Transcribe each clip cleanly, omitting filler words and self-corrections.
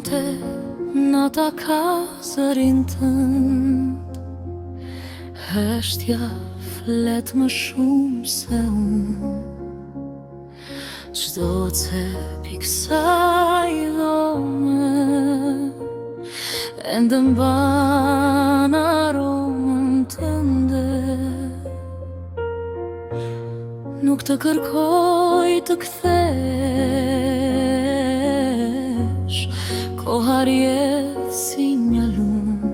Sonte nata ka zërin tënd, heshtja flet më shumë se unë. Çdo cep i kësaj dhome ende mban aromën tënde. Nuk të kërkoj të kthesh, koha rjedh si një lumë.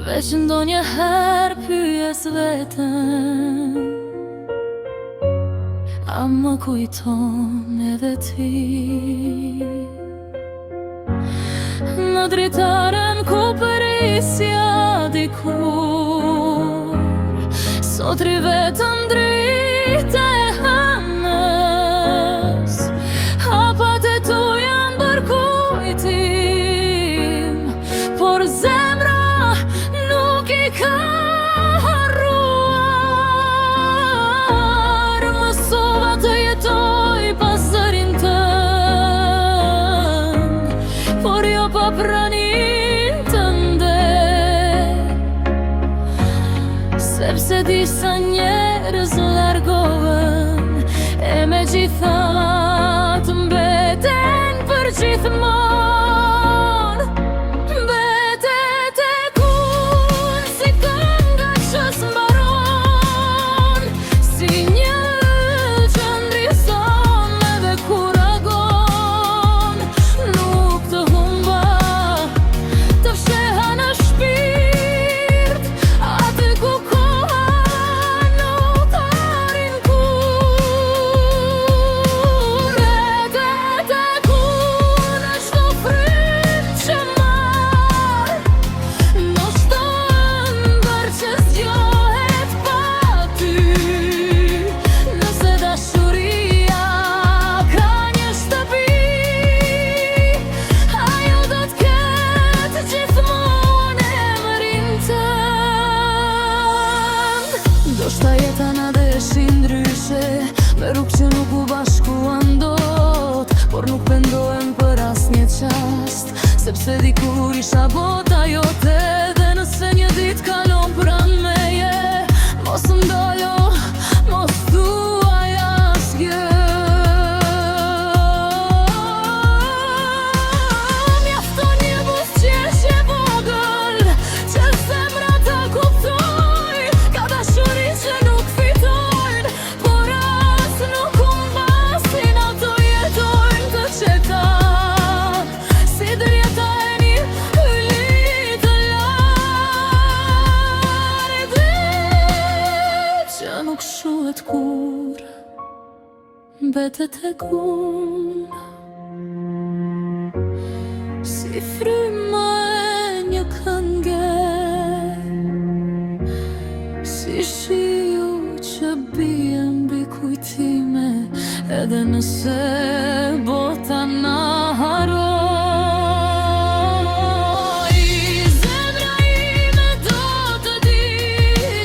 Veç ndonjëherë pyes veten, a më kujton edhe ti? Në dritaren ku përisja dikur, sot ri vetëm drita e hënës. Hapat e tu janë bërë kujtim, por zemra nuk i ka harruar. Mësova të jetoj pas zërin tënd, por jo pa pranin tënde. Sepse disa njerëz largohen e me gjithat mbeten për gjithmonë. Mbetet e kun si kënga që s'mbaron, si një yll që ndrison edhe kur agon. Nuk të humba, të fsheha në shpirt, aty ku koha nuk të arrin kur. Mbetet e kun e çdo frym që marr, ndoshta ëndër që zgjohet pa ty. Nëse dashuria ka një shtëpi, ajo do t'ketë gjithmonë emrin tënd. Ndoshta jeta na deshi ndryshe, me rrugë që nuk u bashkuan dot, por nuk pendohem për asnjë qast, sepse dikur isha bota jote. Dhe nëse një ditë kalon pranë meje, mos ndalo, mos thuaj asgjë. Mjafton një buzëqeshje vogël, që zemra ta kuptoj. Ka dashuri që nuk fitojnë, por as nuk humbasin, ato jetojnë të qeta, si drjeta e një hyli të lartë, që nuk shohet kur, mbetet e kun. Si fryma e një kënge, si shiu që bie mbi kujtime, edhe nëse bota na harroj. Zemra ime do të di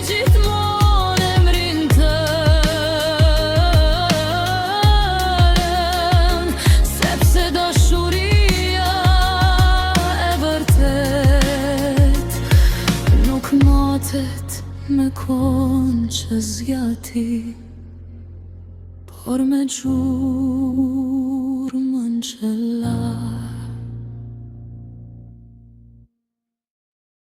gjithmonë emrin tënd, sepse dashuria e vërtet nuk matet me kohën që zgjati, por me gjurmën që la.